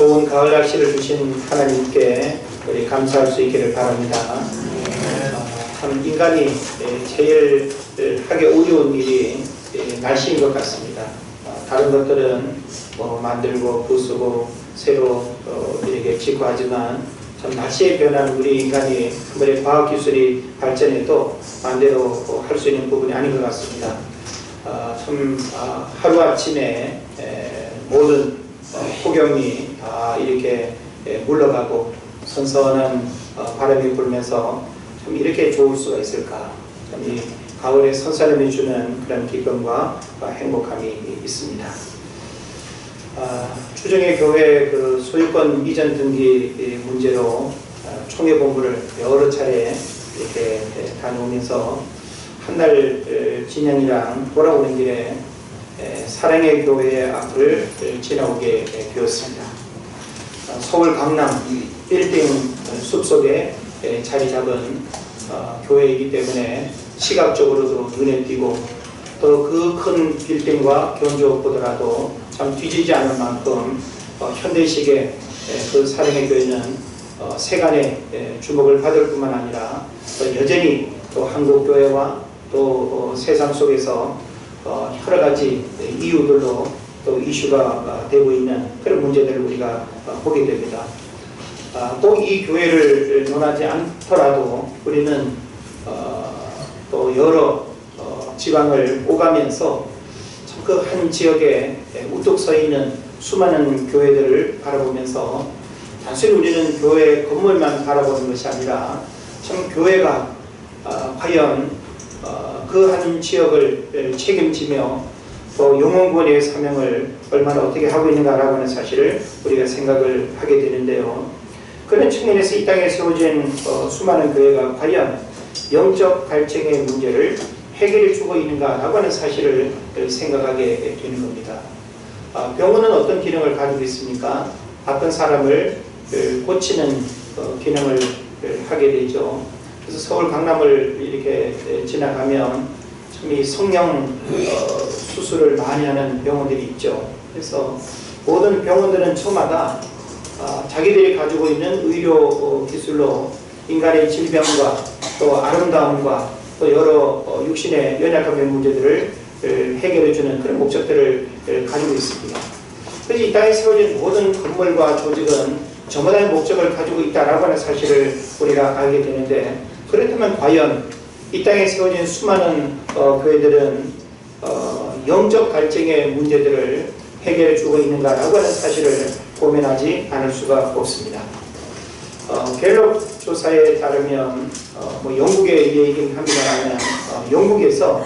좋은 가을 날씨를 주신 하나님께 우리 감사할 수 있기를 바랍니다. 참 인간이 제일 하기 어려운 일이 날씨인 것 같습니다. 다른 것들은 뭐 만들고 부수고 새로 이렇게 짓고 하지만 참 날씨의 변화는 우리 인간이 아무리 과학기술이 발전해도 반대로 할 수 있는 부분이 아닌 것 같습니다. 참 하루아침에 모든 폭염이 이렇게 물러가고 선선한 바람이 불면서 참 이렇게 좋을 수가 있을까. 참 이 가을에 선선함이 주는 그런 기쁨과 행복함이 있습니다. 추정의 교회 그 소유권 이전 등기 문제로 총회본부를 여러 차례 이렇게 다녀오면서 한 달 진행이랑 돌아오는 길에 사랑의 교회 앞을 지나오게 되었습니다. 서울 강남 빌딩 숲속에 자리 잡은 교회이기 때문에 시각적으로도 눈에 띄고 또 그 큰 빌딩과 견조 보더라도 참 뒤지지 않을 만큼 현대식의 그 사랑의 교회는 세간의 주목을 받을 뿐만 아니라 여전히 또 한국교회와 또 세상 속에서 여러 가지 이유들로 또 이슈가 되고 있는 그런 문제들을 우리가 보게 됩니다. 꼭 이 교회를 논하지 않더라도 우리는 또 여러 지방을 오가면서 그 한 지역에 우뚝 서 있는 수많은 교회들을 바라보면서 단순히 우리는 교회 건물만 바라보는 것이 아니라 참 교회가 과연 그 한 지역을 책임지며 또 영혼구원의 사명을 얼마나 어떻게 하고 있는가라고 하는 사실을 우리가 생각을 하게 되는데요. 그런 측면에서 이 땅에 세워진 수많은 교회가 과연 영적 갈증의 문제를 해결해 주고 있는가라고 하는 사실을 생각하게 되는 겁니다. 병원은 어떤 기능을 가지고 있습니까? 아픈 사람을 고치는 기능을 하게 되죠. 그래서 서울 강남을 이렇게 지나가면 참 이 성형 수술을 많이 하는 병원들이 있죠. 그래서 모든 병원들은 저마다 자기들이 가지고 있는 의료 기술로 인간의 질병과 또 아름다움과 또 여러 육신의 연약함의 문제들을 해결해주는 그런 목적들을 가지고 있습니다. 그래서 이 땅에 세워진 모든 건물과 조직은 저마다의 목적을 가지고 있다라고 하는 사실을 우리가 알게 되는데, 그렇다면 과연 이 땅에 세워진 수많은 교회들은 영적 갈증의 문제들을 해결해 주고 있는가라고 하는 사실을 고민하지 않을 수가 없습니다. 갤럽 조사에 따르면 뭐 영국의 얘기긴 합니다만 영국에서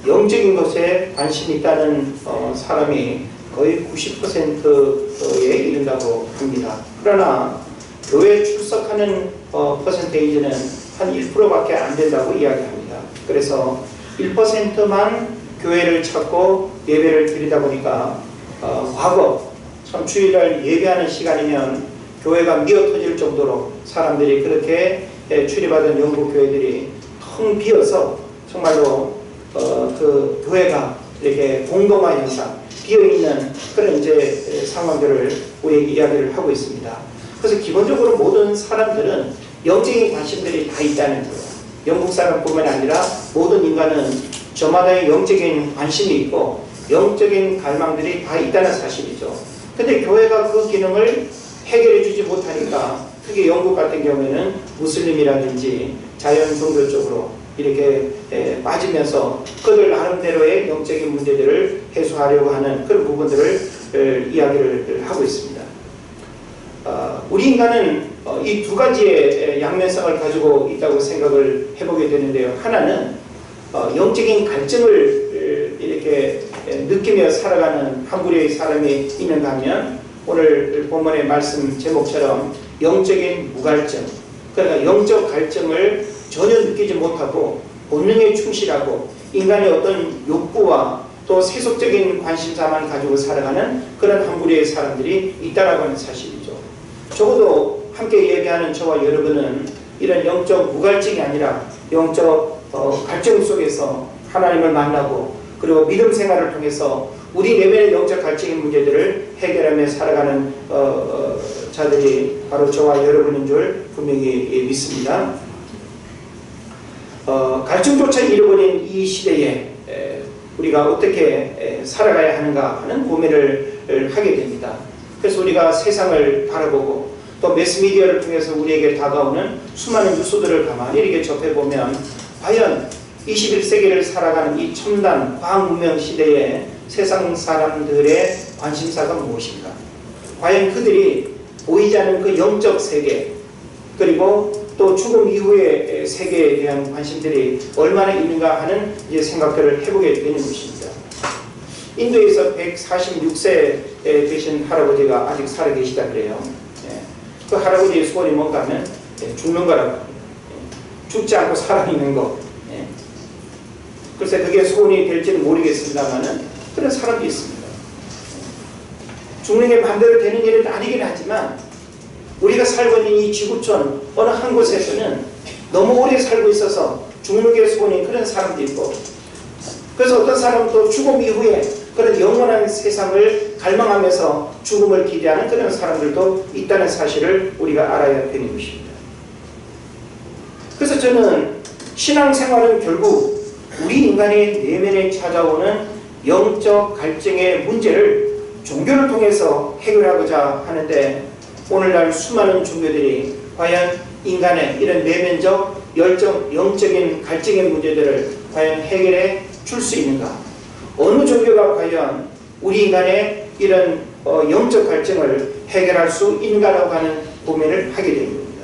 영적인 것에 관심이 있다는 사람이 거의 90%에 이른다고 합니다. 그러나 교회에 출석하는 퍼센테이지는 한 1%밖에 안 된다고 이야기합니다. 그래서 1%만 교회를 찾고 예배를 드리다 보니까 과거 참 주일날 예배하는 시간이면 교회가 미어터질 정도로 사람들이 그렇게 출입하던 영국 교회들이 텅 비어서 정말로 그 교회가 이렇게 공동화 현상, 비어있는 그런 이제 상황들을 우리에게 이야기를 하고 있습니다. 그래서 기본적으로 모든 사람들은 영적인 관심들이 다 있다는 거예요. 영국 사람뿐만 아니라 모든 인간은 저마다의 영적인 관심이 있고 영적인 갈망들이 다 있다는 사실이죠. 근데 교회가 그 기능을 해결해 주지 못하니까 특히 영국 같은 경우에는 무슬림이라든지 자연 종교 쪽으로 이렇게 빠지면서 그들 나름대로의 영적인 문제들을 해소하려고 하는 그런 부분들을 이야기를 하고 있습니다. 우리 인간은 이 두 가지의 양면성을 가지고 있다고 생각을 해보게 되는데요. 하나는 영적인 갈증을 이렇게 느끼며 살아가는 한 부류의 사람이 있는가 하면 오늘 본문의 말씀 제목처럼 영적인 무갈증, 그러니까 영적 갈증을 전혀 느끼지 못하고 본능에 충실하고 인간의 어떤 욕구와 또 세속적인 관심사만 가지고 살아가는 그런 한 부류의 사람들이 있다라고 하는 사실이죠. 적어도 함께 예배하는 저와 여러분은 이런 영적 무갈증이 아니라 영적 갈증 속에서 하나님을 만나고 그리고 믿음 생활을 통해서 우리 내면의 영적 갈증의 문제들을 해결하며 살아가는 자들이 바로 저와 여러분인 줄 분명히 믿습니다. 갈증조차 잃어버린 이 시대에 우리가 어떻게 살아가야 하는가 하는 고민을 하게 됩니다. 그래서 우리가 세상을 바라보고 또 매스미디어를 통해서 우리에게 다가오는 수많은 뉴스들을 가만히 이렇게 접해보면 과연 21세기를 살아가는 이 첨단 과학문명 시대에 세상 사람들의 관심사가 무엇인가? 과연 그들이 보이지 않는 그 영적 세계, 그리고 또 죽음 이후의 세계에 대한 관심들이 얼마나 있는가 하는 이제 생각들을 해보게 되는 것입니다. 인도에서 146세 되신 할아버지가 아직 살아 계시다 그래요. 그 할아버지의 소원이 뭔가 하면 죽는 거라고 합니다. 죽지 않고 살아있는 거. 글쎄 그게 소원이 될지는 모르겠습니다만은 그런 사람도 있습니다. 죽는 게 마음대로 되는 일은 아니긴 하지만 우리가 살고 있는 이 지구촌 어느 한 곳에서는 너무 오래 살고 있어서 죽는 게 소원인 그런 사람도 있고, 그래서 어떤 사람은 또 죽음 이후에 그런 영원한 세상을 갈망하면서 죽음을 기대하는 그런 사람들도 있다는 사실을 우리가 알아야 되는 것입니다. 그래서 저는 신앙생활은 결국 우리 인간의 내면에 찾아오는 영적 갈증의 문제를 종교를 통해서 해결하고자 하는데, 오늘날 수많은 종교들이 과연 인간의 이런 내면적 영적인 갈증의 문제들을 과연 해결해 줄 수 있는가? 어느 종교가 과연 우리 인간의 이런 영적 갈증을 해결할 수 있는가라고 하는 고민을 하게 되는 겁니다.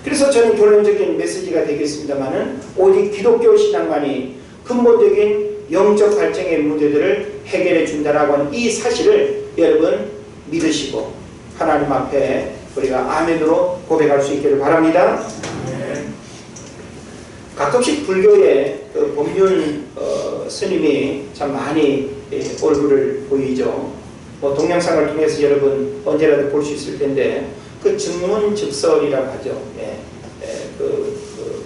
그래서 저는 결론적인 메시지가 되겠습니다만은 오직 기독교 신앙만이 근본적인 영적 갈증의 문제들을 해결해 준다라고 하는 이 사실을 여러분 믿으시고 하나님 앞에 우리가 아멘으로 고백할 수 있기를 바랍니다. 가끔씩 불교의 그 법륜 스님이 참 많이 얼굴을 보이죠. 동영상을 통해서 여러분 언제라도 볼 수 있을 텐데, 그 증문즉설이라고 하죠.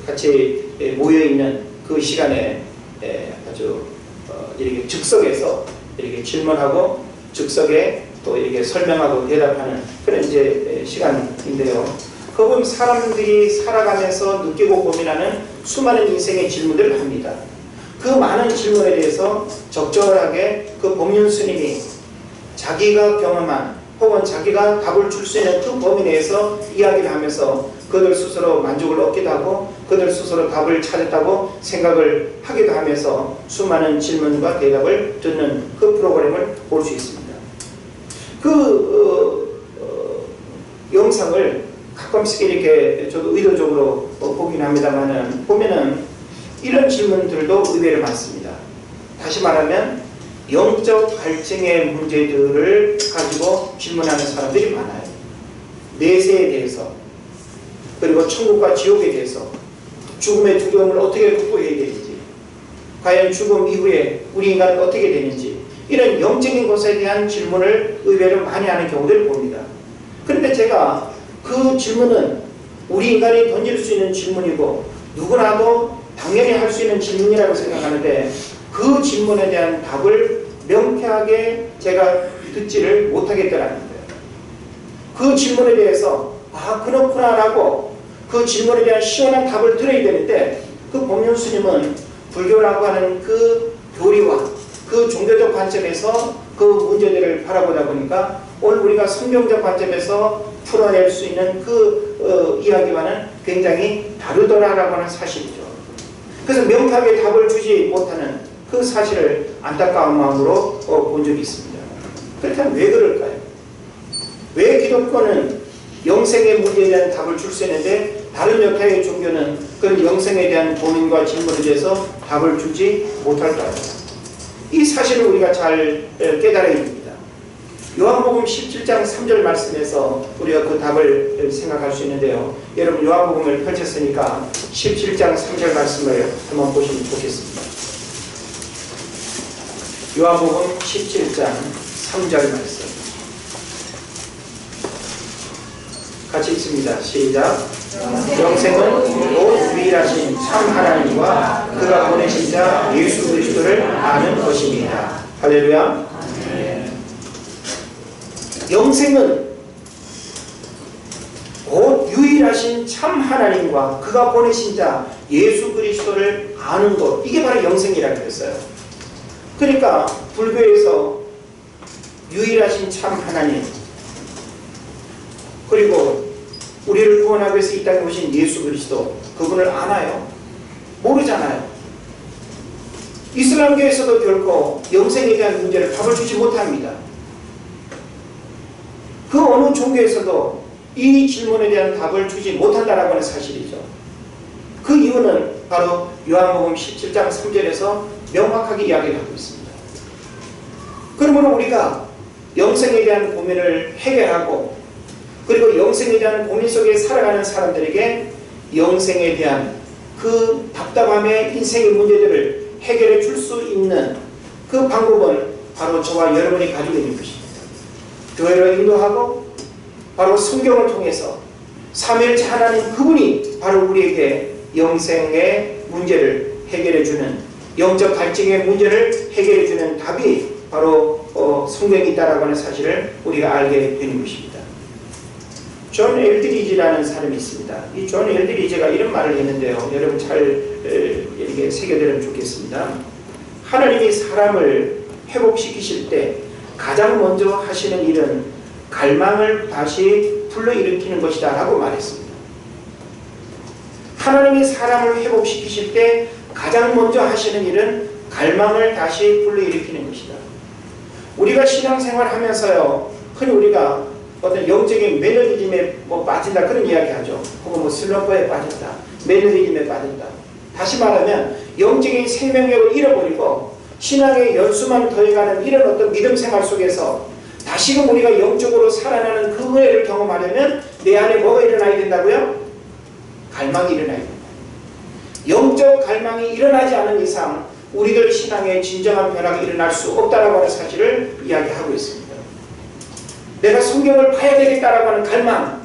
같이 모여있는 그 시간에 아주 이렇게 즉석에서 이렇게 질문하고 즉석에 또 이렇게 설명하고 대답하는 그런 이제 시간인데요. 그건 사람들이 살아가면서 느끼고 고민하는 수많은 인생의 질문들을 합니다. 그 많은 질문에 대해서 적절하게 그 법륜 스님이 자기가 경험한 혹은 자기가 답을 줄 수 있는 그 범위 내에서 이야기를 하면서 그들 스스로 만족을 얻기도 하고 그들 스스로 답을 찾았다고 생각을 하기도 하면서 수많은 질문과 대답을 듣는 그 프로그램을 볼 수 있습니다. 영상을 가끔씩 이렇게 저도 의도적으로 보긴 합니다만은 보면은 이런 질문들도 의외로 많습니다. 다시 말하면 영적 갈증의 문제들을 가지고 질문하는 사람들이 많아요. 내세에 대해서, 그리고 천국과 지옥에 대해서, 죽음의 두려움을 어떻게 극복해야 되는지, 과연 죽음 이후에 우리 인간은 어떻게 되는지, 이런 영적인 것에 대한 질문을 의외로 많이 하는 경우들을 봅니다. 그런데 제가 그 질문은 우리 인간이 던질 수 있는 질문이고 누구나도 당연히 할 수 있는 질문이라고 생각하는데, 그 질문에 대한 답을 명쾌하게 제가 듣지를 못하겠더라는 거예요. 그 질문에 대해서 그렇구나 라고 그 질문에 대한 시원한 답을 들어야 되는데, 그 법륜 스님은 불교라고 하는 그 교리와 그 종교적 관점에서 그 문제들을 바라보다 보니까 오늘 우리가 성경적 관점에서 풀어낼 수 있는 그 이야기와는 굉장히 다르더라라고 하는 사실이죠. 그래서 명쾌하게 답을 주지 못하는 그 사실을 안타까운 마음으로 본 적이 있습니다. 그렇다면 왜 그럴까요? 왜 기독교는 영생의 문제에 대한 답을 줄 수 있는데 다른 여타의 종교는 그 영생에 대한 고민과 질문에 대해서 답을 주지 못할까요? 이 사실을 우리가 잘 깨달아야 됩니다. 요한복음 17장 3절 말씀에서 우리가 그 답을 생각할 수 있는데요. 여러분 요한복음을 펼쳤으니까 17장 3절 말씀을 한번 보시면 좋겠습니다. 요한복음 17장 3절 말씀 같이 읽습니다. 시작. 영생은 곧 유일하신 참 하나님과 그가 보내신 자 예수 그리스도를 아는 것입니다. 할렐루야. 영생은 유일하신 참 하나님과 그가 보내신 자 예수 그리스도를 아는 것, 이게 바로 영생이라고 했어요. 그러니까 불교에서 유일하신 참 하나님, 그리고 우리를 구원하기 위해서 이 땅에 오신 예수 그리스도, 그분을 아나요? 모르잖아요. 이슬람교에서도 결코 영생에 대한 문제를 답을 주지 못합니다. 그 어느 종교에서도 이 질문에 대한 답을 주지 못한다라고 하는 사실이죠. 그 이유는 바로 요한복음 17장 3절에서 명확하게 이야기를 하고 있습니다. 그러므로 우리가 영생에 대한 고민을 해결하고, 그리고 영생에 대한 고민 속에 살아가는 사람들에게 영생에 대한 그 답답함의 인생의 문제들을 해결해 줄 수 있는 그 방법은 바로 저와 여러분이 가지고 있는 것입니다. 교회를 인도하고 바로 성경을 통해서 삼위일체 하나님 그분이 바로 우리에게 영생의 문제를 해결해주는, 영적 갈증의 문제를 해결해주는 답이 바로 성경에 있다라고 하는 사실을 우리가 알게 되는 것입니다. 존 엘드리지라는 사람이 있습니다. 이 존 엘드리지가 이런 말을 했는데요, 여러분 잘 이렇게 새겨들으면 좋겠습니다. 하나님이 사람을 회복시키실 때 가장 먼저 하시는 일은 갈망을 다시 불러일으키는 것이다 라고 말했습니다. 하나님이 사람을 회복시키실 때 가장 먼저 하시는 일은 갈망을 다시 불러일으키는 것이다. 우리가 신앙생활 하면서요, 흔히 우리가 어떤 영적인 매너리즘에 빠진다 그런 이야기 하죠. 혹은 슬럼프에 빠졌다, 매너리즘에 빠졌다. 다시 말하면 영적인 생명력을 잃어버리고 신앙의 연수만 더해가는 이런 어떤 믿음 생활 속에서 다시금 우리가 영적으로 살아나는 그 은혜를 경험하려면 내 안에 뭐가 일어나야 된다고요? 갈망이 일어나야 된다. 영적 갈망이 일어나지 않는 이상 우리들 신앙에 진정한 변화가 일어날 수 없다라고 하는 사실을 이야기하고 있습니다. 내가 성경을 봐야 되겠다라고 하는 갈망,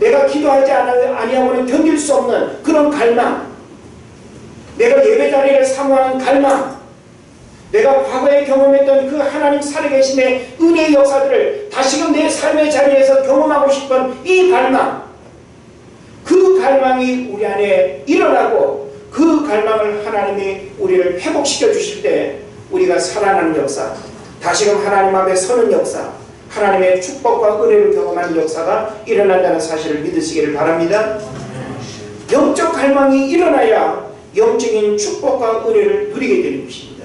내가 기도하지 아니하고는 견딜 수 없는 그런 갈망, 내가 예배 자리를 사모하는 갈망, 내가 과거에 경험했던 그 하나님 살아계심의 은혜의 역사들을 다시금 내 삶의 자리에서 경험하고 싶은 이 갈망, 그 갈망이 우리 안에 일어나고 그 갈망을 하나님이 우리를 회복시켜 주실 때 우리가 살아나는 역사, 다시금 하나님 앞에 서는 역사, 하나님의 축복과 은혜를 경험하는 역사가 일어난다는 사실을 믿으시기를 바랍니다. 영적 갈망이 일어나야 영적인 축복과 은혜를 누리게 되는 것입니다.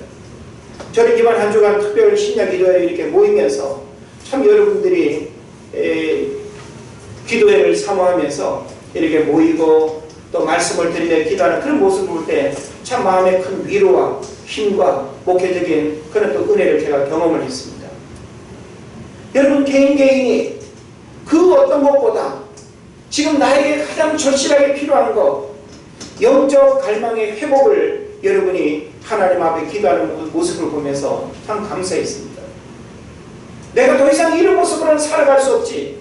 저는 이번 한 주간 특별 신약 기도회에 이렇게 모이면서 참 여러분들이 기도회를 사모하면서 이렇게 모이고 또 말씀을 드리며 기도하는 그런 모습을 볼 때 참 마음에 큰 위로와 힘과 목회적인 그런 또 은혜를 제가 경험을 했습니다. 여러분 개인이 그 어떤 것보다 지금 나에게 가장 절실하게 필요한 것, 영적 갈망의 회복을 여러분이 하나님 앞에 기도하는 모습을 보면서 참 감사했습니다. 내가 더 이상 이런 모습으로는 살아갈 수 없지,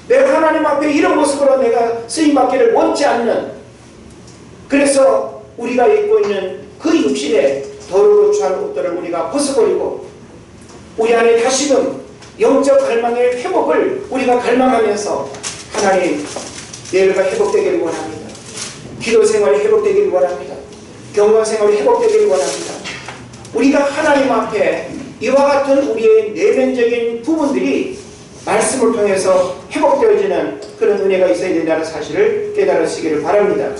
내가 하나님 앞에 이런 모습으로 내가 쓰임받기를 원치 않는, 그래서 우리가 입고 있는 그 육신의 더러워 추한 옷들을 우리가 벗어버리고 우리 안에 다시금 영적 갈망의 회복을 우리가 갈망하면서 하나님, 내가 회복되기를 원합니다. 기도 생활이 회복되기를 원합니다. 경건 생활이 회복되기를 원합니다. 우리가 하나님 앞에 이와 같은 우리의 내면적인 부분들이 말씀을 통해서 회복되어지는 그런 은혜가 있어야 된다는 사실을 깨달으시기를 바랍니다.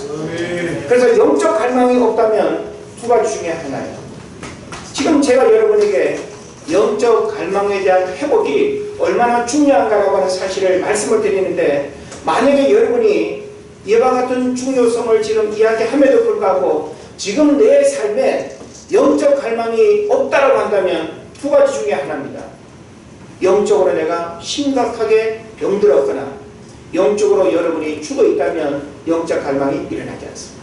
그래서 영적 갈망이 없다면 두 가지 중에 하나예요. 지금 제가 여러분에게 영적 갈망에 대한 회복이 얼마나 중요한가라고 하는 사실을 말씀을 드리는데, 만약에 여러분이 이와 같은 중요성을 지금 이야기함에도 불구하고 지금 내 삶에 영적 갈망이 없다라고 한다면 두 가지 중에 하나입니다. 영적으로 내가 심각하게 병들었거나 영적으로 여러분이 죽어 있다면 영적 갈망이 일어나지 않습니다.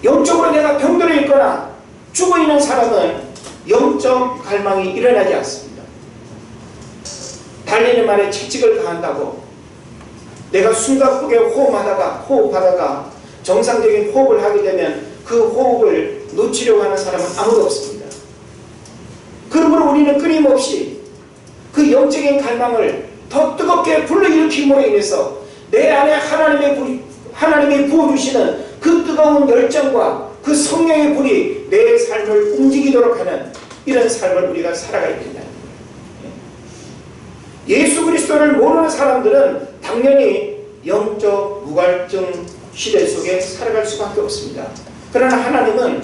영적으로 내가 병들어 있거나 죽어 있는 사람은 영적 갈망이 일어나지 않습니다. 달리는 말에 채찍을 가한다고 내가 숨가쁘게 호흡하다가 정상적인 호흡을 하게 되면 그 호흡을 놓치려고 하는 사람은 아무도 없습니다. 그러므로 우리는 끊임없이 그 영적인 갈망을 더 뜨겁게 불러일으킴으로 인해서 내 안에 하나님이 부어주시는 그 뜨거운 열정과 그 성령의 불이 내 삶을 움직이도록 하는 이런 삶을 우리가 살아가야 된다는 거예요. 예수 그리스도를 모르는 사람들은 당연히 영적 무갈증 시대 속에 살아갈 수밖에 없습니다. 그러나 하나님은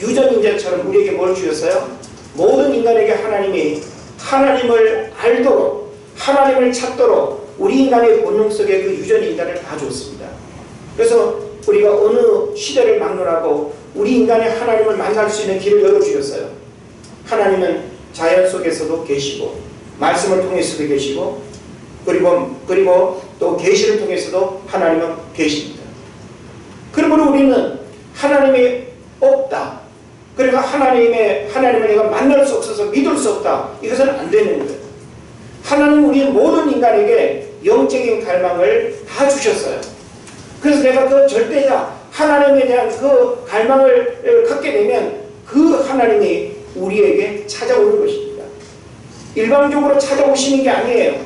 유전인자처럼 우리에게 뭘 주셨어요? 모든 인간에게 하나님이 하나님을 알도록 하나님을 찾도록 우리 인간의 본능 속에 그 유전인자를 다 줬습니다. 그래서 우리가 어느 시대를 막론하고 우리 인간이 하나님을 만날 수 있는 길을 열어주셨어요. 하나님은 자연 속에서도 계시고 말씀을 통해서도 계시고 그리고 또 계시를 통해서도 하나님은 계십니다. 그러므로 우리는 하나님이 없다. 그러니까 하나님을 내가 만날 수 없어서 믿을 수 없다. 이것은 안 되는 거예요. 하나님은 우리 모든 인간에게 영적인 갈망을 다 주셨어요. 그래서 내가 그 절대자 하나님에 대한 그 갈망을 갖게 되면 그 하나님이 우리에게 찾아오는 것입니다. 일방적으로 찾아오시는 게 아니에요.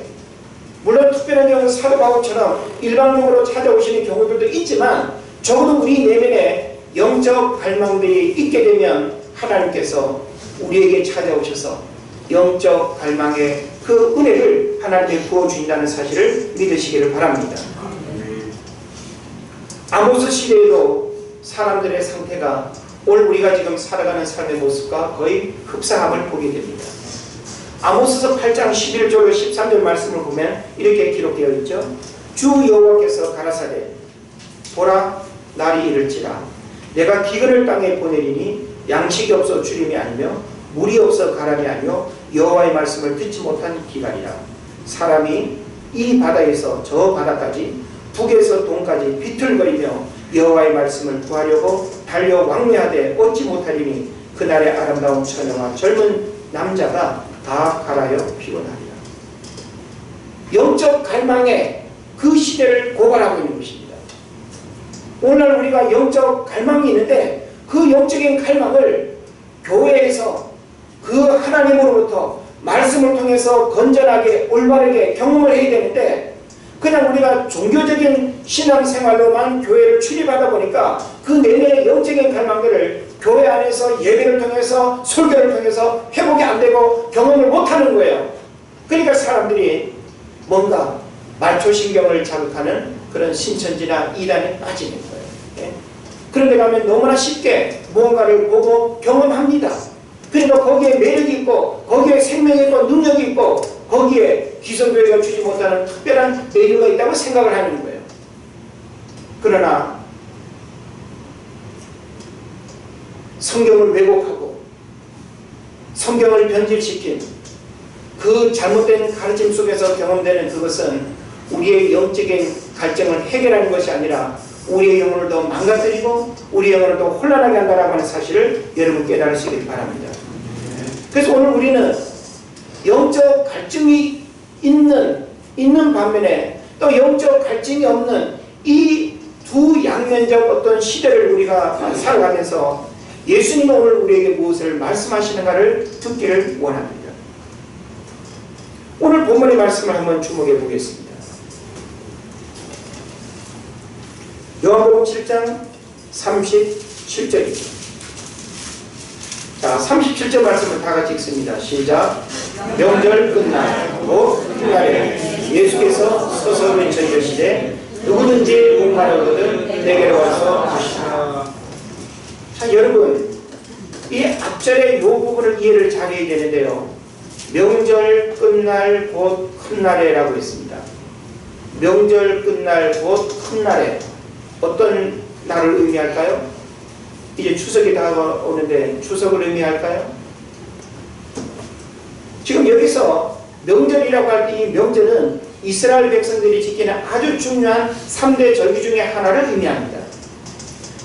물론 특별한 경우는 사도 바울처럼 일방적으로 찾아오시는 경우들도 있지만 적어도 우리 내면에 영적 갈망들이 있게 되면 하나님께서 우리에게 찾아오셔서 영적 갈망의 그 은혜를 하나님이 부어주신다는 사실을 믿으시기를 바랍니다. 아모스 시대에도 사람들의 상태가 오늘 우리가 지금 살아가는 삶의 모습과 거의 흡사함을 보게 됩니다. 아모스서 8장 11절로 13절 말씀을 보면 이렇게 기록되어 있죠. 주 여호와께서 가라사대 보라 날이 이를지라 내가 기근을 땅에 보내리니 양식이 없어 주림이 아니며 물이 없어 가람이 아니요 여호와의 말씀을 듣지 못한 기간이라. 사람이 이 바다에서 저 바다까지 북에서 동까지 비틀거리며 여호와의 말씀을 구하려고 달려 왕래하되 얻지 못하리니 그날의 아름다운 처녀와 젊은 남자가 다 갈아여 피곤하리라. 영적 갈망의 그 시대를 고발하고 있는 것입니다. 오늘날 우리가 영적 갈망이 있는데 그 영적인 갈망을 교회에서 그 하나님으로부터 말씀을 통해서 건전하게 올바르게 경험을 해야 되는데 그냥 우리가 종교적인 신앙생활로만 교회를 출입하다 보니까 그 내면의 영적인 갈망들을 교회 안에서 예배를 통해서 설교를 통해서 회복이 안 되고 경험을 못하는 거예요. 그러니까 사람들이 뭔가 말초신경을 자극하는 그런 신천지나 이단에 빠지는 거예요. 예? 그런데 가면 너무나 쉽게 무언가를 보고 경험합니다. 그러니까 거기에 매력이 있고 거기에 생명이 있고 능력이 있고 거기에 기성교회가 주지 못하는 특별한 매력가 있다고 생각을 하는 거예요. 그러나 성경을 왜곡하고 성경을 변질시킨 그 잘못된 가르침 속에서 경험되는 그것은 우리의 영적인 갈증을 해결하는 것이 아니라 우리의 영혼을 더 망가뜨리고 우리의 영혼을 더 혼란하게 한다는 하는 사실을 여러분 깨달으시길 바랍니다. 그래서 오늘 우리는 영적 갈증이 있는 반면에 또 영적 갈증이 없는 이 두 양면적 어떤 시대를 우리가 살아가면서 예수님은 오늘 우리에게 무엇을 말씀하시는가를 듣기를 원합니다. 오늘 본문의 말씀을 한번 주목해 보겠습니다. 요한복음 7장 37절입니다. 자, 37절 말씀을 다 같이 읽습니다. 시작. 명절 끝날 곧 그날에 예수께서 서서 외쳐이르시되 누구든지 목마르거든 내게로 와서 마시라. 자, 여러분 이 앞절의 이 부분을 이해를 잘 해야 되는데요. 명절 끝날 곧 큰날에라고 했습니다. 명절 끝날 곧 큰날에 어떤 날을 의미할까요? 이제 추석이 다가오는데 추석을 의미할까요? 지금 여기서 명절이라고 할 때 이 명절은 이스라엘 백성들이 지키는 아주 중요한 3대 절기 중에 하나를 의미합니다.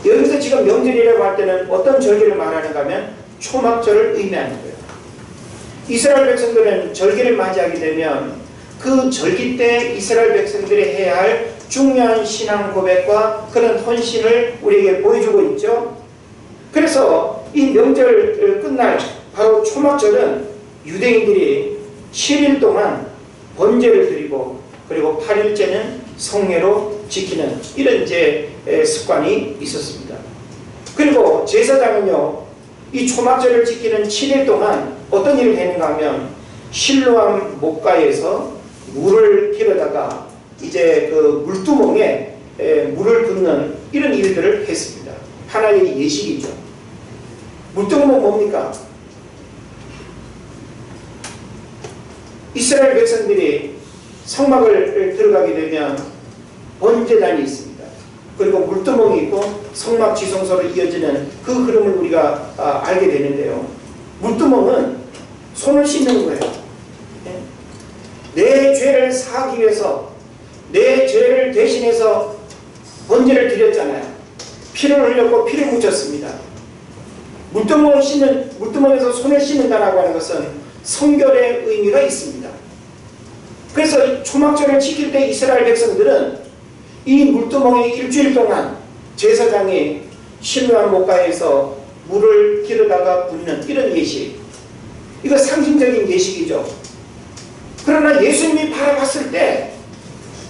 여기서 지금 명절이라고 할 때는 어떤 절기를 말하는가 하면 초막절을 의미하는 거예요. 이스라엘 백성들은 절기를 맞이하게 되면 그 절기 때 이스라엘 백성들이 해야 할 중요한 신앙 고백과 그런 헌신을 우리에게 보여주고 있죠. 그래서 이 명절 끝날 바로 초막절은 유대인들이 7일 동안 번제를 드리고 그리고 8일째는 성례로 지키는 이런 이제 습관이 있었습니다. 그리고 제사장은요, 이 초막절을 지키는 7일 동안 어떤 일을 했는가 하면 실로암 목가에서 물을 길어다가 이제 그 물두멍에 물을 붓는 이런 일들을 했습니다. 하나의 예식이죠. 물두멍은 뭡니까? 이스라엘 백성들이 성막을 들어가게 되면 번제단이 있습니다. 그리고 물두멍이 있고 성막 지성소로 이어지는 그 흐름을 우리가 알게 되는데요. 물두멍은 손을 씻는 거예요. 내 죄를 사하기 위해서 내 죄를 대신해서 번제를 드렸잖아요. 피를 흘렸고 피를 묻혔습니다. 물두멍에서 손을 씻는다라고 하는 것은 성결의 의미가 있습니다. 그래서 초막절을 지킬 때 이스라엘 백성들은 이 물두멍에 일주일 동안 제사장이 실로암 목가에서 물을 길어다가 붓는 이런 예식, 이거 상징적인 예식이죠. 그러나 예수님이 바라봤을 때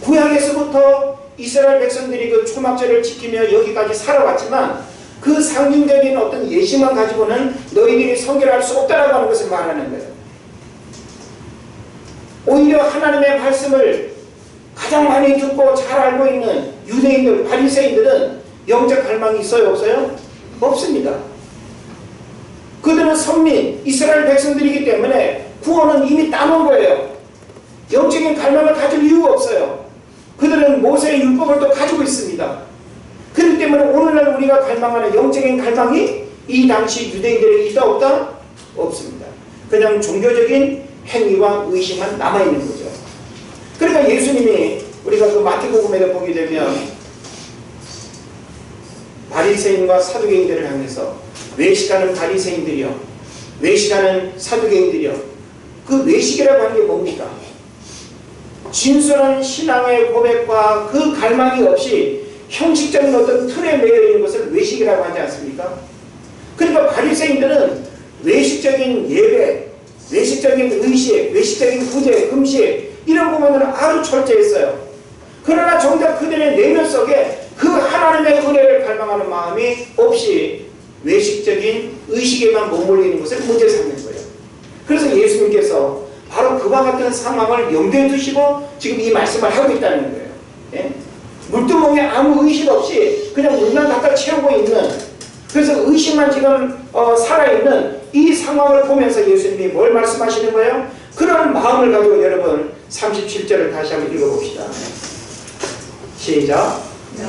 구약에서부터 이스라엘 백성들이 그 초막절을 지키며 여기까지 살아왔지만 그 상징적인 어떤 예식만 가지고는 너희들이 성결할 수 없다라고 하는 것을 말하는 거예요. 오히려 하나님의 말씀을 가장 많이 듣고 잘 알고 있는 유대인들, 바리새인들은 영적 갈망이 있어요, 없어요? 없습니다. 그들은 선민, 이스라엘 백성들이기 때문에 구원은 이미 따놓은 거예요. 영적인 갈망을 가질 이유가 없어요. 그들은 모세의 율법을 또 가지고 있습니다. 그렇기 때문에 오늘날 우리가 갈망하는 영적인 갈망이 이 당시 유대인들에게 있다 없다? 없습니다. 그냥 종교적인 행위와 의식만 남아있는 거죠. 그러니까 예수님이 우리가 그 마태복음에 보게 되면 바리새인과 사두개인들을 향해서 외식하는 바리새인들이요, 외식하는 사두개인들이요, 그 외식이라고 하는 게 뭡니까? 진솔한 신앙의 고백과 그 갈망이 없이 형식적인 어떤 틀에 매여 있는 것을 외식이라고 하지 않습니까? 그러니까 바리새인들은 외식적인 예배, 외식적인 의식, 외식적인 구제, 금식 이런 부분들은 아주 철저했어요. 그러나 정작 그들의 내면 속에 그 하나님의 은혜를 갈망하는 마음이 없이 외식적인 의식에만 머물러 있는 것을 문제 삼는 거예요. 그래서 예수님께서 바로 그와 같은 상황을 염두에 두시고 지금 이 말씀을 하고 있다는 거예요. 예? 물두멍에 아무 의식 없이 그냥 물만 갖다 채우고 있는, 그래서 의식만 지금 살아있는 이 상황을 보면서 예수님이 뭘 말씀하시는 거예요? 그런 마음을 가지고 여러분 37절을 다시 한번 읽어봅시다. 시작.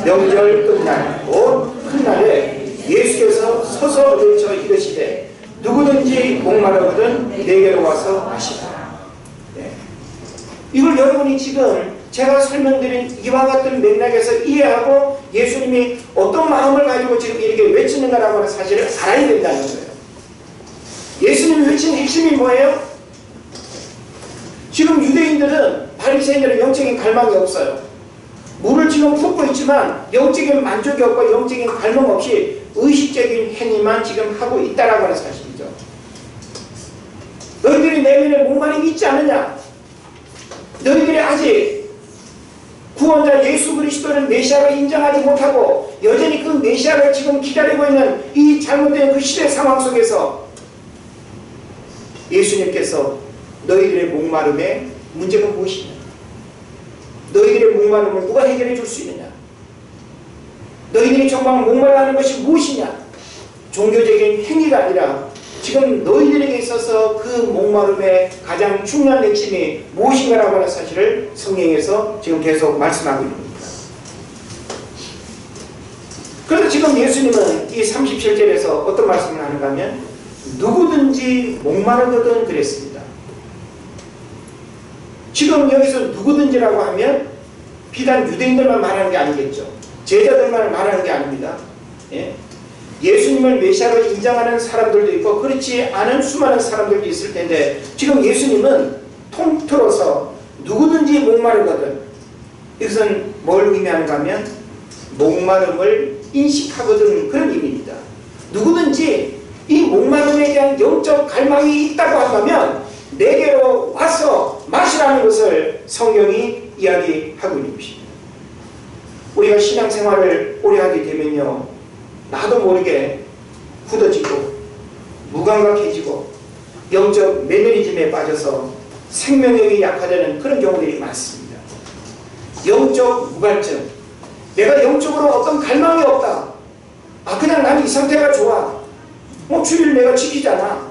명절 끝날 곧 큰 날에 예수께서 서서 외쳐 이르시되 누구든지 목마르거든 내게로 와서 마시라. 네. 이걸 여러분이 지금 제가 설명드린 이와 같은 맥락에서 이해하고 예수님이 어떤 마음을 가지고 지금 이렇게 외치는가라고 하는 사실을 알아야 된다는 거예요. 예수님이 외친 핵심이 뭐예요? 지금 유대인들은, 바리새인들은 영적인 갈망이 없어요. 물을 지금 붓고 있지만 영적인 만족이 없고 영적인 갈망 없이 의식적인 행위만 지금 하고 있다라고 하는 사실이죠. 너희들이 내면에 목마름이 있지 않느냐? 너희들이 아직 구원자 예수 그리스도는 메시아를 인정하지 못하고 여전히 그 메시아를 지금 기다리고 있는 이 잘못된 그 시대 상황 속에서 예수님께서 너희들의 목마름의 문제가 무엇이냐? 너희들의 목마름을 누가 해결해 줄 수 있느냐? 너희들이 정말 목말라하는 것이 무엇이냐? 종교적인 행위가 아니라 지금 너희들에게 있어서 그 목마름의 가장 중요한 핵심이 무엇인가라고 하는 사실을 성경에서 지금 계속 말씀하고 있는 겁니다. 그래서 지금 예수님은 이 37절에서 어떤 말씀을 하는가 하면 누구든지 목마르거든 그랬습니다. 지금 여기서 누구든지라고 하면 비단 유대인들만 말하는 게 아니겠죠. 제자들만 말하는 게 아닙니다. 예? 예수님을 메시아로 인정하는 사람들도 있고 그렇지 않은 수많은 사람들도 있을 텐데 지금 예수님은 통틀어서 누구든지 목마르거든, 이것은 뭘 의미하는가 하면 목마름을 인식하거든 그런 의미입니다. 누구든지 이 목마름에 대한 영적 갈망이 있다고 한다면 내게로 와서 마시라는 것을 성경이 이야기하고 있는 것입니다. 우리가 신앙생활을 오래 하게 되면요, 나도 모르게 굳어지고 무감각해지고 영적 매너리즘에 빠져서 생명력이 약화되는 그런 경우들이 많습니다. 영적 무갈증, 내가 영적으로 어떤 갈망이 없다. 그냥 나는 이 상태가 좋아. 주일 내가 지키잖아.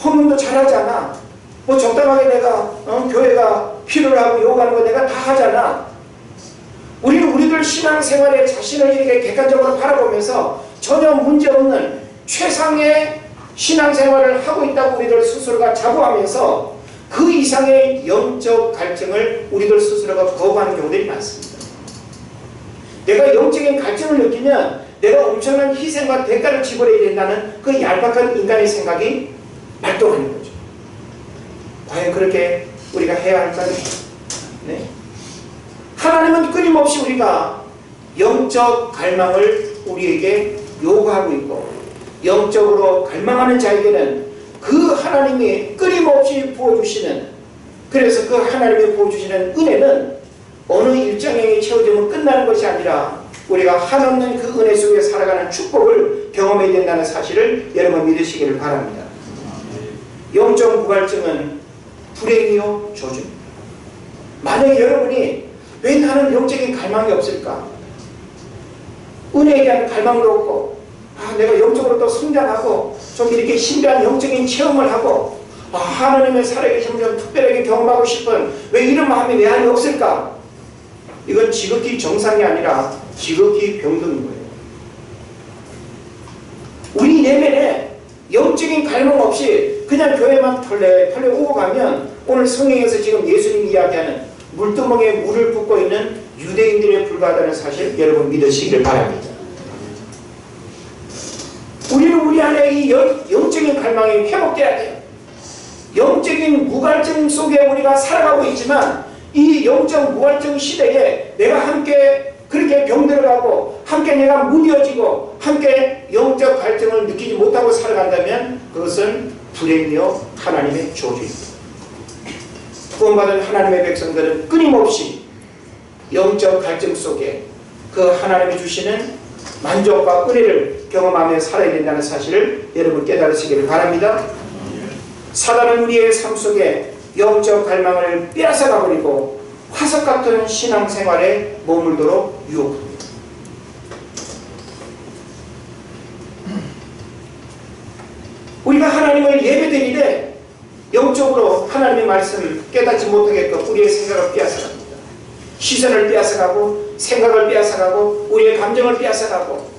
헌금도 잘하잖아. 적당하게 내가 교회가 필요로 하고 요구하는 거 내가 다 하잖아. 우리들 신앙생활에 자신을 이렇게 객관적으로 바라보면서 전혀 문제없는 최상의 신앙생활을 하고 있다고 우리들 스스로가 자부하면서 그 이상의 영적 갈증을 우리들 스스로가 거부하는 경우들이 많습니다. 내가 영적인 갈증을 느끼면 내가 엄청난 희생과 대가를 지불해야 된다는 그 얄팍한 인간의 생각이 발동하는 거죠. 과연 그렇게 우리가 해야 할까요? 네. 하나님은 끊임없이 우리가 영적 갈망을 우리에게 요구하고 있고, 영적으로 갈망하는 자에게는 그 하나님이 끊임없이 부어주시는, 그래서 그 하나님이 부어주시는 은혜는 어느 일정에 채워지면 끝나는 것이 아니라 우리가 한없는 그 은혜 속에 살아가는 축복을 경험해야 된다는 사실을 여러분 믿으시기를 바랍니다. 영적 무갈증은 불행이요 저주입니다. 만약에 여러분이 왜 나는 영적인 갈망이 없을까? 은혜에 대한 갈망도 없고, 내가 영적으로 또 성장하고 좀 이렇게 신비한 영적인 체험을 하고 하나님의 살아계심을 좀 특별하게 경험하고 싶은 왜 이런 마음이 내 안에 없을까? 이건 지극히 정상이 아니라 지극히 병동인 거예요. 우리 내면에 영적인 갈망 없이 그냥 교회만 털레 오고 가면 오늘 성경에서 지금 예수님이 이야기하는 물두멍에 물을 붓고 있는 유대인들에 불과하다는 사실 여러분 믿으시기를 바랍니다. 우리는 우리 안에 이 영적인 갈망이 회복돼야 돼요. 영적인 무갈증 속에 우리가 살아가고 있지만 이 영적 무갈증 시대에 내가 함께 그렇게 병들어가고 함께 내가 무뎌지고 함께 영적 갈증을 느끼지 못하고 살아간다면 그것은 불행이요 하나님의 저주입니다. 구원받은 하나님의 백성들은 끊임없이 영적 갈증 속에 그 하나님이 주시는 만족과 은혜를 경험하며 살아야 된다는 사실을 여러분 깨달으시기를 바랍니다. 사단은 우리의 삶 속에 영적 갈망을 빼앗아가버리고 화석 같은 신앙생활에 머물도록 유혹합니다. 우리가 하나님을 예배드리되 영적으로 하나님의 말씀을 깨닫지 못하게끔 우리의 생각을 빼앗아갑니다. 시선을 빼앗아가고 생각을 빼앗아가고 우리의 감정을 빼앗아가고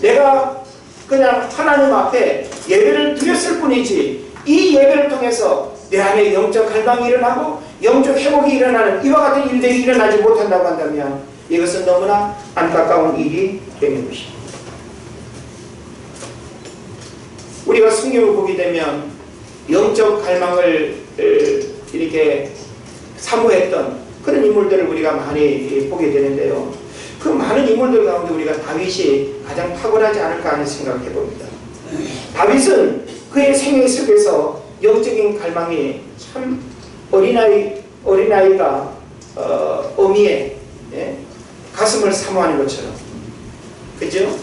내가 그냥 하나님 앞에 예배를 드렸을 뿐이지 이 예배를 통해서 내 안에 영적 갈망이 일어나고 영적 회복이 일어나는 이와 같은 일들이 일어나지 못한다고 한다면 이것은 너무나 안타까운 일이 되는 것입니다. 우리가 성경을 보게 되면 영적 갈망을 이렇게 사모했던 그런 인물들을 우리가 많이 보게 되는데요. 그 많은 인물들 가운데 우리가 다윗이 가장 탁월하지 않을까 하는 생각을 해봅니다. 다윗은 그의 생애 속에서 영적인 갈망이 참 어린아이가 어미의 가슴을 사모하는 것처럼, 그죠?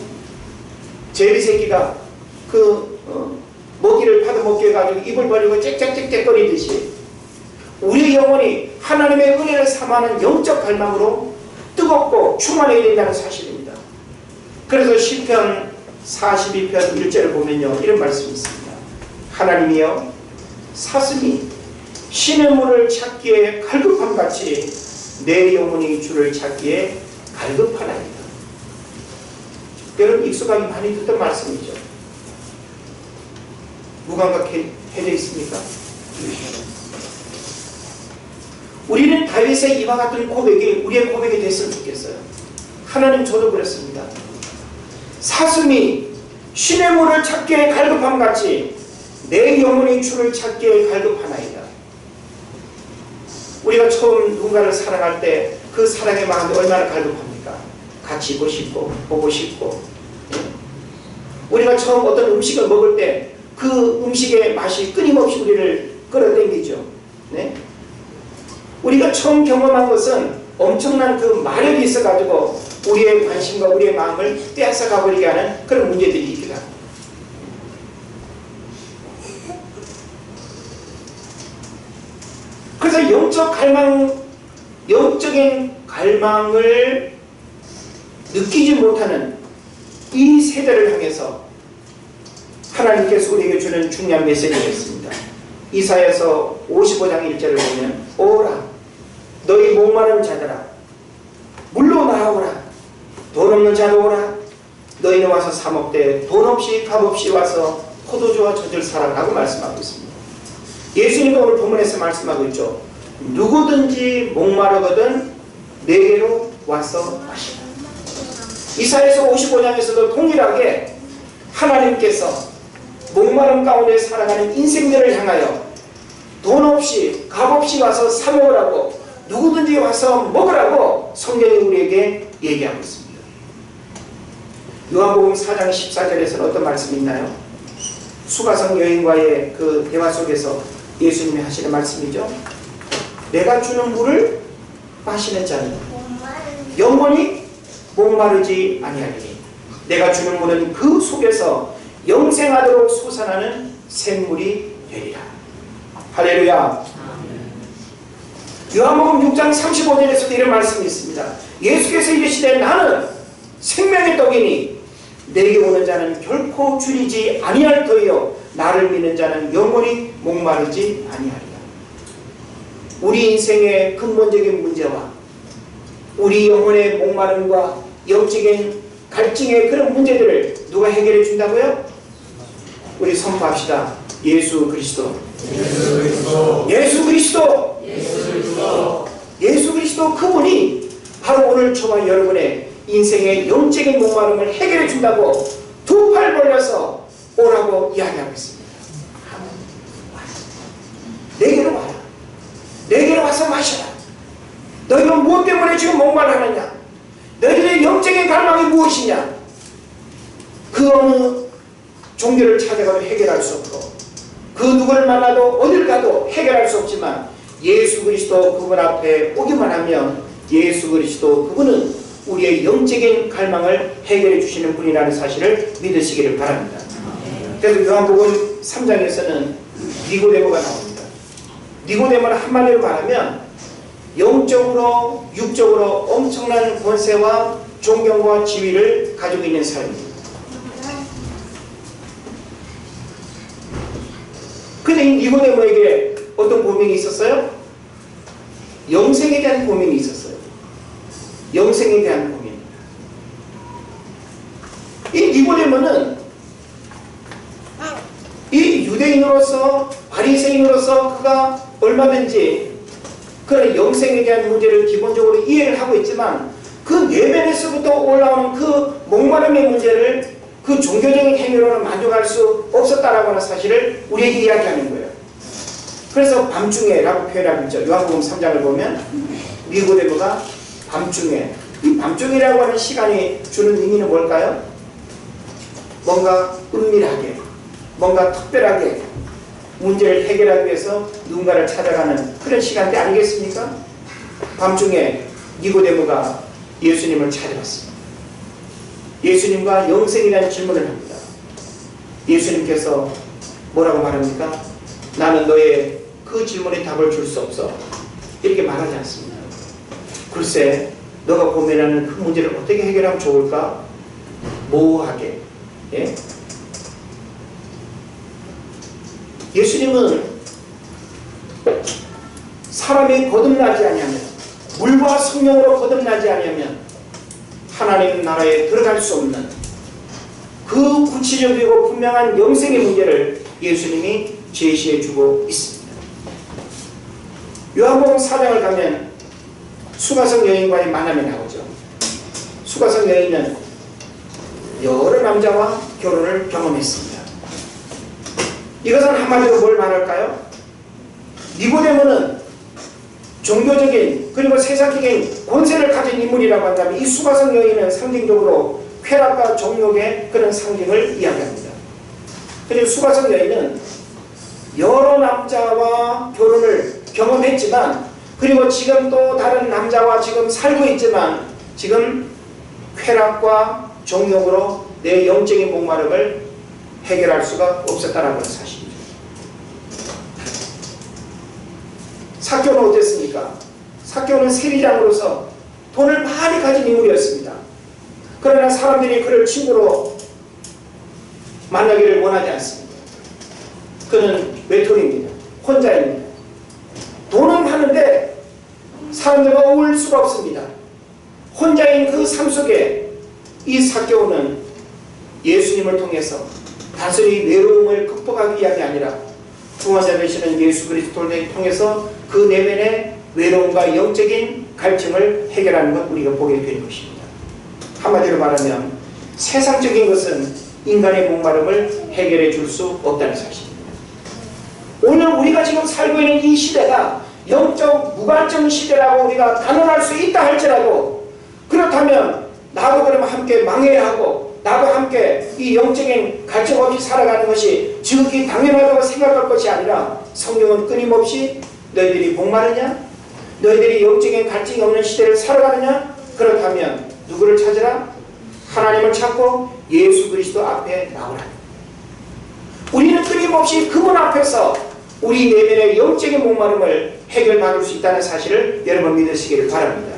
제비 새끼가 먹이를 받아먹게 해가지고 입을 벌리고 짹짹짹짹거리듯이 우리 영혼이 하나님의 은혜를 사모하는 영적 갈망으로 뜨겁고 충만해야 된다는 사실입니다. 그래서 시편 42편 1절을 보면요, 이런 말씀이 있습니다. 하나님이여 사슴이 신의 물을 찾기에 갈급함같이 내 영혼이 주를 찾기에 갈급하나이다. 여러분 익숙하게 많이 듣던 말씀이죠. 무감각해져 있습니까? 우리는 다윗의 이와 같은 고백이 우리의 고백이 됐으면 좋겠어요. 하나님 저도 그랬습니다. 사슴이 신의 물을 찾기에 갈급함같이 내 영혼이 주를 찾기에 갈급하나이다. 우리가 처음 누군가를 사랑할 때 그 사랑의 마음이 얼마나 갈급합니까? 같이 있고 싶고 보고 싶고, 우리가 처음 어떤 음식을 먹을 때 그 음식의 맛이 끊임없이 우리를 끌어당기죠. 네? 우리가 처음 경험한 것은 엄청난 그 마력이 있어가지고 우리의 관심과 우리의 마음을 빼앗아 가버리게 하는 그런 문제들이 있기도 합니다. 그래서 영적인 갈망을 느끼지 못하는 이 세대를 향해서 하나님께서 우리에게 주는 중요한 메시지가 있습니다. 이사야서 55장 1절을 보면 오라 너희 목마른 자들아 물로 나오라 돈 없는 자도 오라 너희는 와서 사 먹되 돈 없이 값 없이 와서 포도주와 젖을 사라라고 말씀하고 있습니다. 예수님은 오늘 본문에서 말씀하고 있죠. 누구든지 목마르거든 내게로 와서 마시라. 이사야서 55장에서도 동일하게 하나님께서 목마름 가운데 살아가는 인생들을 향하여 돈 없이 값 없이 와서 사 먹으라고 누구든지 와서 먹으라고 성경이 우리에게 얘기하고 있습니다. 요한복음 4장 14절에서는 어떤 말씀이 있나요? 수가성 여인과의 그 대화 속에서 예수님이 하시는 말씀이죠. 내가 주는 물을 마시는 자는 영원히 목마르지 아니하리니 내가 주는 물은 그 속에서 영생하도록 솟아나는 샘물이 되리라. 할렐루야. 요한복음 6장 35절에서도 이런 말씀이 있습니다. 예수께서 이르시되 나는 생명의 떡이니 내게 오는 자는 결코 줄이지 아니할 터이요 나를 믿는 자는 영원히 목마르지 아니하리라. 우리 인생의 근본적인 문제와 우리 영혼의 목마름과 영적인 갈증의 그런 문제들을 누가 해결해 준다고요? 우리 선포합시다. 예수 그리스도. 예수 그리스도. 예수 그리스도 그분이 바로 오늘 저와 여러분의 인생의 영적인 목마름을 해결해 준다고 두 팔 벌려서 오라고 이야기하고 있습니다. 내게로 와라. 내게로 와서 마셔라. 너희는 무엇 때문에 지금 목마르느냐? 너희들의 영적인 갈망이 무엇이냐? 그 어느 종교를 찾아가도 해결할 수 없고 그 누구를 만나도 어딜 가도 해결할 수 없지만 예수 그리스도 그분 앞에 오기만 하면 예수 그리스도 그분은 우리의 영적인 갈망을 해결해 주시는 분이라는 사실을 믿으시기를 바랍니다. 그래서 요한복음 3장에서는 니고데모가 나옵니다. 니고데모는 한마디로 말하면 영적으로 육적으로 엄청난 권세와 존경과 지위를 가지고 있는 사람입니다. 근데 이 니고데모에게 어떤 고민이 있었어요? 영생에 대한 고민이 있었어요. 영생에 대한 고민. 이 니고데모는 이 유대인으로서 바리새인으로서 그가 얼마든지 그런 영생에 대한 문제를 기본적으로 이해를 하고 있지만 그 내면에서부터 올라오는 그 목마름의 문제를 그 종교적인 행위로는 만족할 수 없었다라고 하는 사실을 우리에게 이야기하는 거예요. 그래서 밤중에 라고 표현하고 있죠. 요한복음 3장을 보면 니고데모가 밤중에, 이 밤중이라고 하는 시간이 주는 의미는 뭘까요? 뭔가 은밀하게, 뭔가 특별하게 문제를 해결하기 위해서 누군가를 찾아가는 그런 시간대 아니겠습니까? 밤중에 니고데모가 예수님을 찾아왔습니다. 예수님과 영생이라는 질문을 합니다. 예수님께서 뭐라고 말합니까? 나는 너의 그 질문에 답을 줄 수 없어. 이렇게 말하지 않습니다. 글쎄 너가 고민하는 그 문제를 어떻게 해결하면 좋을까? 모호하게. 예? 예수님은 사람이 거듭나지 아니하면, 물과 성령으로 거듭나지 아니하면 하나님 나라에 들어갈 수 없는 그 구체적이고 분명한 영생의 문제를 예수님이 제시해 주고 있습니다. 요한복음 4장을 가면 수가성 여인과의 만남이 나오죠. 수가성 여인은 여러 남자와 결혼을 경험했습니다. 이것은 한마디로 뭘 말할까요? 니고데모는 종교적인 그리고 세상적인 권세를 가진 인물이라고 한다면 이 수가성 여인은 상징적으로 쾌락과 정욕의 그런 상징을 이야기합니다. 그리고 수가성 여인은 여러 남자와 결혼을 경험했지만 그리고 지금 또 다른 남자와 지금 살고 있지만 지금 쾌락과 정욕으로 내 영적인 목마름을 해결할 수가 없었다라는 것을 사실이죠. 삭개오는 어땠습니까? 삭개오는 세리장으로서 돈을 많이 가진 인물이었습니다. 그러나 사람들이 그를 친구로 만나기를 원하지 않습니다. 그는 외톨이입니다. 혼자입니다. 돈은 많은데 사람들과 어울릴 수가 없습니다. 혼자인 그 삶 속에 이 삭개오는 예수님을 통해서 단순히 외로움을 극복하기 위함이 아니라 구원자 되시는 예수 그리스도를 통해서 그 내면의 외로움과 영적인 갈증을 해결하는 것 우리가 보게 되는 것입니다. 한마디로 말하면 세상적인 것은 인간의 목마름을 해결해 줄 수 없다는 사실입니다. 오늘 우리가 지금 살고 있는 이 시대가 영적 무관점 시대라고 우리가 단언할 수 있다 할지라도, 그렇다면 나도 그러면 함께 망해야 하고 나도 함께 이 영적인 갈증 없이 살아가는 것이 지극히 당연하다고 생각할 것이 아니라, 성경은 끊임없이 너희들이 목마르냐? 너희들이 영적인 갈증이 없는 시대를 살아가느냐? 그렇다면 누구를 찾으라? 하나님을 찾고 예수 그리스도 앞에 나오라. 우리는 끊임없이 그분 앞에서 우리 내면의 영적인 목마름을 해결받을 수 있다는 사실을 여러분 믿으시기를 바랍니다.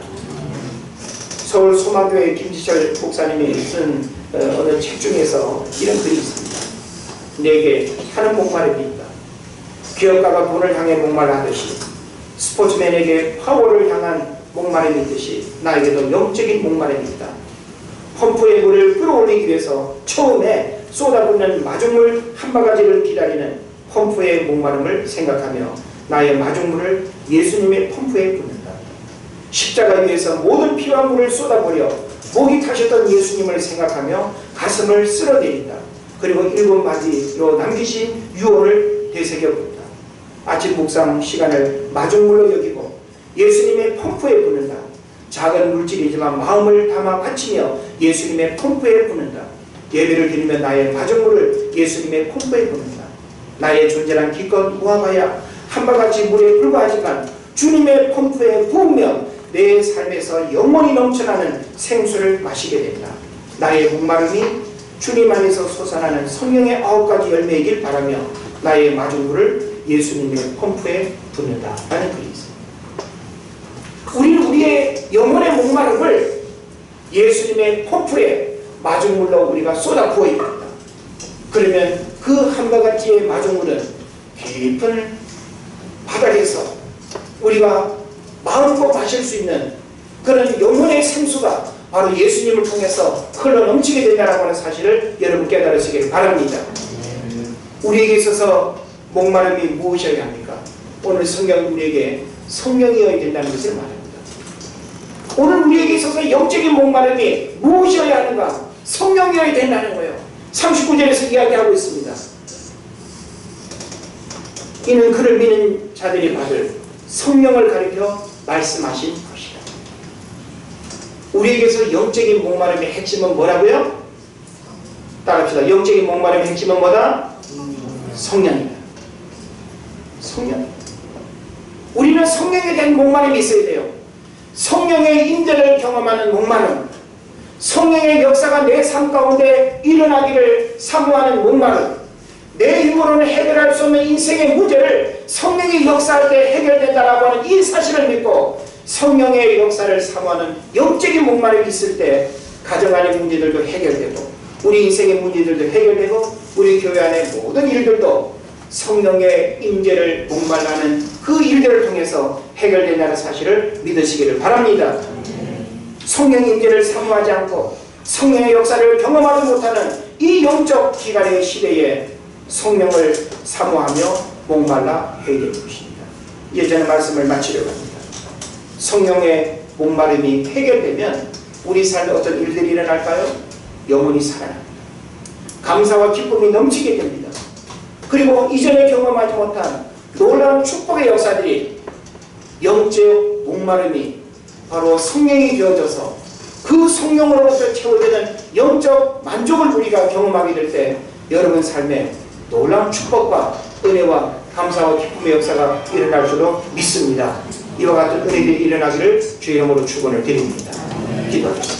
서울 소망교회 김지철 목사님이 쓴 어느 책 중에서 이런 글이 있습니다. 내게 하는 목마름이 있다. 기업가가 돈을 향해 목말라하듯이, 스포츠맨에게 파워를 향한 목마름이 있듯이 나에게도 영적인 목마름이 있다. 펌프의 물을 끌어올리기 위해서 처음에 쏟아붓는 마중물 한 바가지를 기다리는 펌프의 목마름을 생각하며 나의 마중물을 예수님의 펌프에 붓는다. 십자가 위에서 모든 피와 물을 쏟아버려 목이 타셨던 예수님을 생각하며 가슴을 쓸어내린다. 그리고 일곱 마디로 남기신 유언을 되새겨본다. 아침 묵상 시간을 마중물로 여기고 예수님의 펌프에 붓는다. 작은 물질이지만 마음을 담아 바치며 예수님의 펌프에 붓는다. 예배를 드리며 나의 마중물을 예수님의 펌프에 붓는다. 나의 존재란 기껏 우아하야 한 바가지 물에 불과하지만 주님의 펌프에 부으면 내 삶에서 영원히 넘쳐나는 생수를 마시게 된다. 나의 목마름이 주님 안에서 솟아나는 성령의 9가지 열매이길 바라며 나의 마중물을 예수님의 펌프에 붓는다 라는 글이 있습니다. 우리는 우리의 영혼의 목마름을 예수님의 펌프에 마중물로 우리가 쏟아 부어야 됩니다. 그러면 그 한 바가지의 마중물은 깊은 바닥에서 우리가 마음껏 마실 수 있는 그런 영혼의 생수가 바로 예수님을 통해서 흘러 넘치게 된다는 하는 사실을 여러분 깨달으시길 바랍니다. 우리에게 있어서 목마름이 무엇이어야 합니까? 오늘 성경은 우리에게 성령이어야 된다는 것을 말합니다. 오늘 우리에게 있어서 영적인 목마름이 무엇이어야 하는가? 성령이어야 된다는 거예요. 39절에서 이야기하고 있습니다. 이는 그를 믿는 자들이 받을 성령을 가리켜 말씀하신 것이다. 우리에게서 영적인 목마름의 핵심은 뭐라고요? 따라합시다. 영적인 목마름의 핵심은 뭐다? 성령이다. 성령. 우리는 성령에 대한 목마름이 있어야 돼요. 성령의 임재를 경험하는 목마름, 성령의 역사가 내 삶 가운데 일어나기를 사모하는 목마름, 내 힘으로는 해결할 수 없는 인생의 문제를 성령이 역사할 때 해결된다라고 하는 이 사실을 믿고 성령의 역사를 사모하는 영적인 목마름이 있을 때 가정 안의 문제들도 해결되고 우리 인생의 문제들도 해결되고 우리 교회 안의 모든 일들도 성령의 임재를 목말라는 그 일들을 통해서 해결된다는 사실을 믿으시기를 바랍니다. 성령의 임재를 사모하지 않고 성령의 역사를 경험하지 못하는 이 영적 기간의 시대에 성령을 사모하며 목말라 해야 되는 것입니다. 예전에 말씀을 마치려고 합니다. 성령의 목마름이 해결되면 우리 삶에 어떤 일들이 일어날까요? 영혼이 살아납니다. 감사와 기쁨이 넘치게 됩니다. 그리고 이전에 경험하지 못한 놀라운 축복의 역사들이, 영적 목마름이 바로 성령이 되어져서 그 성령으로부터 채워지는 영적 만족을 우리가 경험하게 될 때 여러분 삶에 놀라운 축복과 은혜와 감사와 기쁨의 역사가 일어날 줄로 믿습니다. 이와 같은 은혜들이 일어나기를 주의 이름으로 축원을 드립니다. 기도하겠습니다.